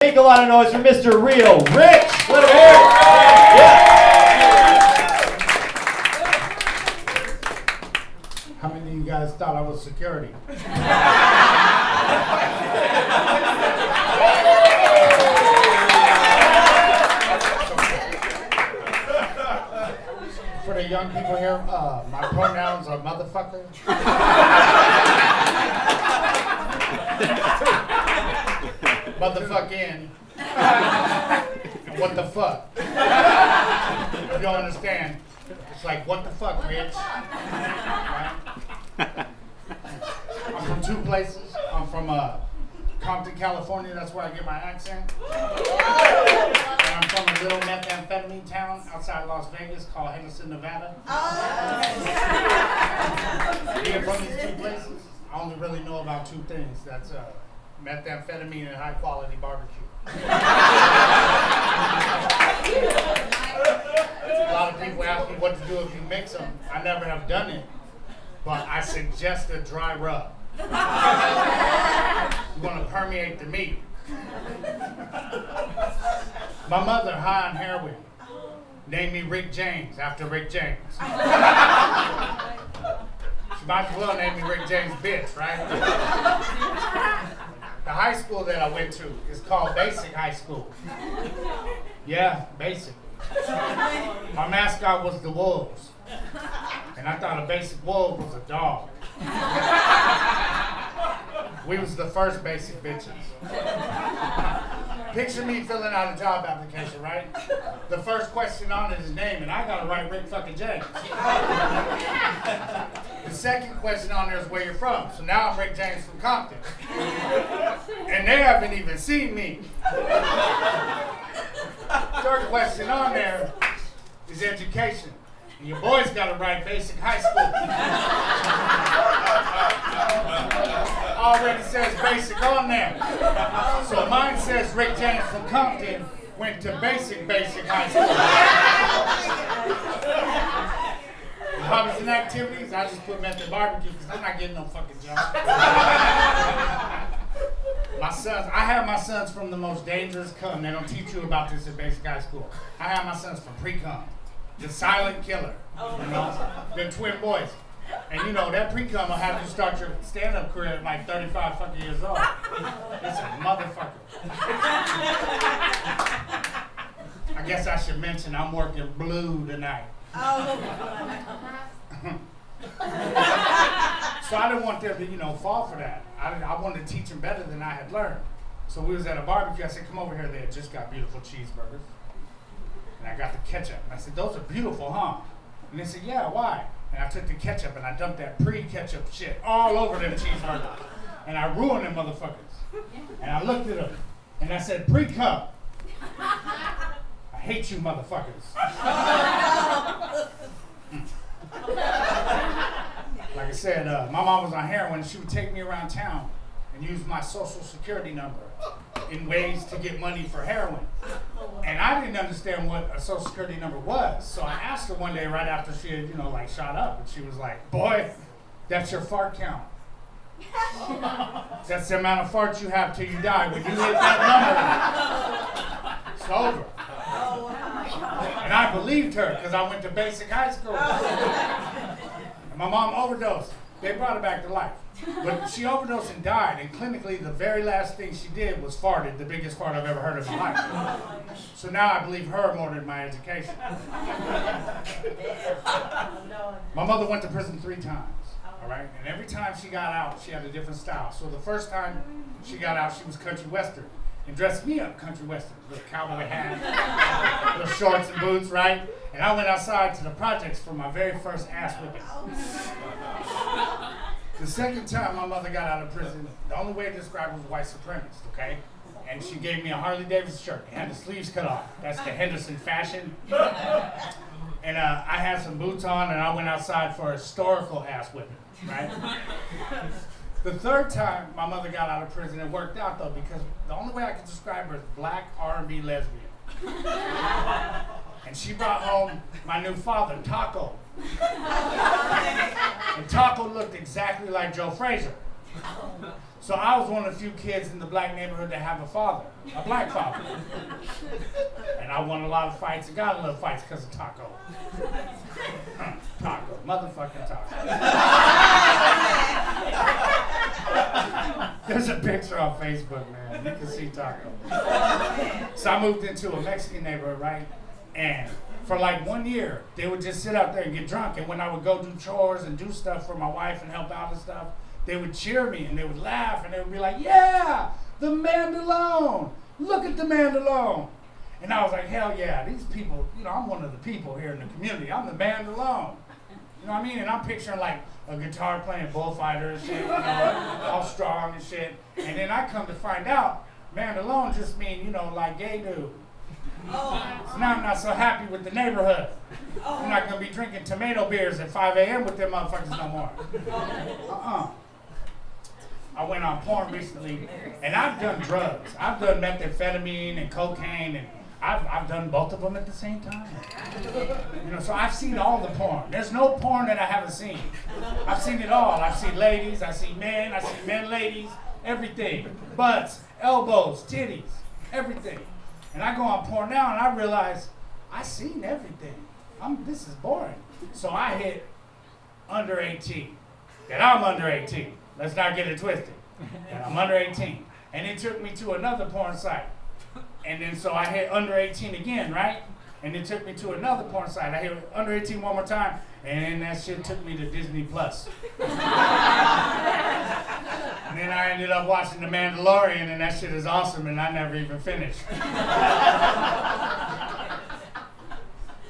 Make a lot of noise for Mr. Real Rich. Let him hear it. Yeah. How many of you guys thought I was security? For the young people here, my pronouns are motherfucker. Motherfucking. And what the fuck? If you don't understand, it's like, what the fuck, bitch? Right? I'm from two places. I'm from Compton, California. That's where I get my accent. And I'm from a little methamphetamine town outside Las Vegas called Henderson, Nevada. Being from these two places, I only really know about two things. That's methamphetamine and high quality barbecue. A lot of people ask me what to do if you mix them. I never have done it, but I suggest a dry rub. You want to permeate the meat. My mother, high on heroin, named me Rick James after Rick James. She might as well name me Rick James bitch, right? The high school that I went to is called Basic High School. Yeah, basic. My mascot was the Wolves. And I thought a basic wolf was a dog. We was the first basic bitches. Picture me filling out a job application, right? The first question on it is name, and I gotta write Rick fucking James. The second question on there is where you're from. So now I'm Rick James from Compton. And they haven't even seen me. Third question on there is education. And your boy's gotta write basic high school. Already says basic on there. So mine says Rick James from Compton went to basic high school. Hobbies and activities, I just put method barbecue because I'm not getting no fucking job. My sons, I have my sons from the most dangerous cum. They don't teach you about this at basic high school. I have my sons from pre-cum, the silent killer. You know, they're twin boys. And you know, that pre-cum will have you start your stand-up career at like 35 fucking years old. It's a motherfucker. I guess I should mention I'm working blue tonight. So I didn't want them to, fall for that. I wanted to teach them better than I had learned. So we was at a barbecue. I said, come over here. They had just got beautiful cheeseburgers. And I got the ketchup. And I said, those are beautiful, huh? And they said, yeah, why? And I took the ketchup and I dumped that pre-ketchup shit all over them cheeseburgers. And I ruined them motherfuckers. And I looked at them and I said, pre-cum. I hate you motherfuckers. Like I said, my mom was on heroin. She would take me around town and use my social security number in ways to get money for heroin. And I didn't understand what a social security number was. So I asked her one day right after she had, shot up. And she was like, boy, that's your fart count. That's the amount of farts you have till you die. When you hit that number, it's over. And I believed her because I went to basic high school. And my mom overdosed. They brought her back to life. But she overdosed and died, and clinically the very last thing she did was farted, the biggest fart I've ever heard of in my life. So now I believe her more than my education. My mother went to prison 3 times, all right? And every time she got out, she had a different style. So the first time she got out, she was country western. And dressed me up country western, with a cowboy hat, little shorts and boots, right? And I went outside to the projects for my very first ass whipping. The second time my mother got out of prison, the only way to describe it was white supremacist, okay? And she gave me a Harley Davidson shirt. It had the sleeves cut off. That's the Henderson fashion. And I had some boots on, and I went outside for a historical ass whipping, right? The third time my mother got out of prison, it worked out though, because the only way I could describe her is black R&B lesbian. And she brought home my new father, Taco. And Taco looked exactly like Joe Frazier. So I was one of the few kids in the black neighborhood that have a father, a black father. And I won a lot of fights and got a little fights because of Taco. Taco, motherfucking Taco. There's a picture on Facebook, man. You can see Taco. So I moved into a Mexican neighborhood, right? And for like 1 year, they would just sit out there and get drunk. And when I would go do chores and do stuff for my wife and help out and stuff, they would cheer me and they would laugh and they would be like, yeah, the Mandalone. Look at the Mandalone. And I was like, hell yeah, these people, you know, I'm one of the people here in the community. I'm the Mandalone. You know what I mean? And I'm picturing like a guitar playing bullfighter and shit, you know, all strong and shit. And then I come to find out, Mandalone just mean, you know, like gay dude. So now I'm not so happy with the neighborhood. I'm not going to be drinking tomato beers at 5 a.m. with them motherfuckers no more. I went on porn recently, and I've done drugs. I've done methamphetamine and cocaine, and I've done both of them at the same time. You know, so I've seen all the porn. There's no porn that I haven't seen. I've seen it all. I've seen ladies, I've seen men, ladies, everything. Butts, elbows, titties, everything. And I go on porn now, and I realize I've seen everything. This is boring. So I hit under 18. That I'm under 18. Let's not get it twisted. And I'm under 18. And it took me to another porn site. And then so I hit under 18 again, right? And it took me to another porn site. I hit under 18 one more time. And then that shit took me to Disney Plus. And then I ended up watching The Mandalorian, and that shit is awesome, and I never even finished.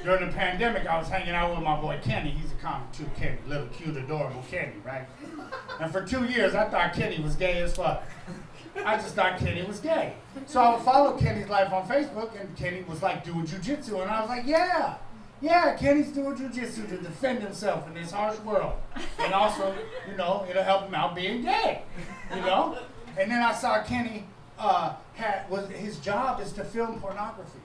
During the pandemic, I was hanging out with my boy Kenny. He's a comic too, Kenny. Little, cute, adorable Kenny, right? And for 2 years, I thought Kenny was gay as fuck. I just thought Kenny was gay. So I would follow Kenny's life on Facebook, and Kenny was like doing jujitsu, and I was like, yeah, Kenny's doing jujitsu to defend himself in this harsh world. And also, you know, it'll help him out being gay, you know? And then I saw Kenny, his job is to film pornography,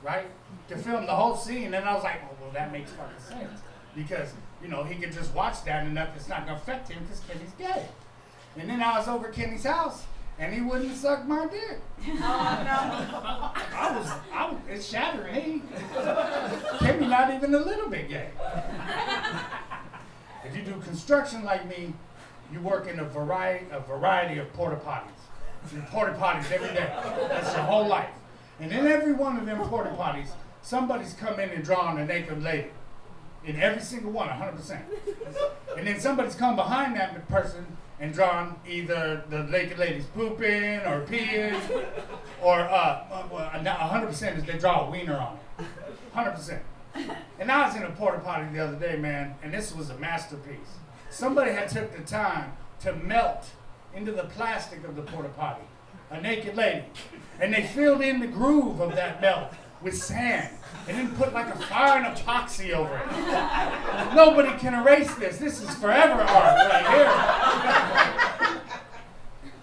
right? To film the whole scene, and I was like, oh, well, that makes fucking sense. Because, you know, he can just watch that and it's not gonna affect him because Kenny's gay. And then I was over at Kenny's house, and he wouldn't suck my dick. It shattered me. Kenny not even a little bit gay. If you do construction like me, you work in a variety of porta potties. You porta potties every day. That's your whole life. And in every one of them porta potties, somebody's come in and drawn a naked lady. In every single one, 100%. And then somebody's come behind that person and drawn either the naked lady's pooping or peeing, or 100% is they draw a wiener on it. 100%. And I was in a porta potty the other day, man, and this was a masterpiece. Somebody had took the time to melt into the plastic of the porta potty a naked lady, and they filled in the groove of that melt with sand, and then put like a fire and epoxy over it. Nobody can erase this. This is forever art right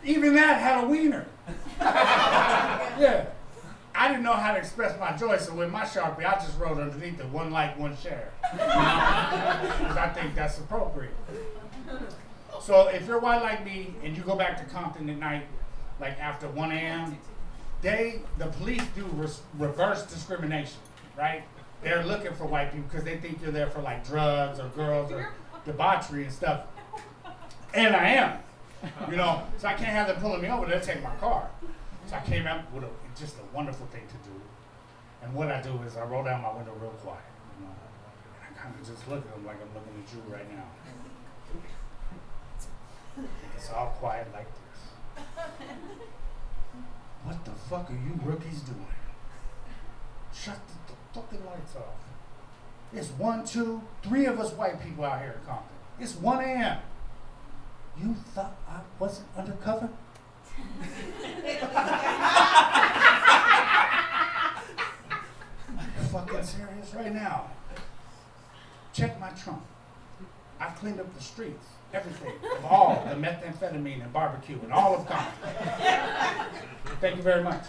here. Even that had a wiener. Yeah. I didn't know how to express my joy, so with my Sharpie, I just wrote underneath it, 1 like, 1 share. Because I think that's appropriate. So if you're white like me and you go back to Compton at night, like after 1 a.m., the police do reverse discrimination, right? They're looking for white people because they think you're there for like drugs or girls or debauchery and stuff. And I am, you know, so I can't have them pulling me over. They'll take my car. So I came out with just a wonderful thing to do. And what I do is I roll down my window real quiet, you know, and I kind of just look at them like I'm looking at you right now. It's all quiet like this. What the fuck are you rookies doing? Shut the fucking lights off. It's 1, 2, 3 of us white people out here in Compton. It's 1 a.m. You thought I wasn't undercover? You're fucking serious right now. Check my trunk. I've cleaned up the streets, everything, of all the methamphetamine and barbecue and all of Compton. Thank you very much.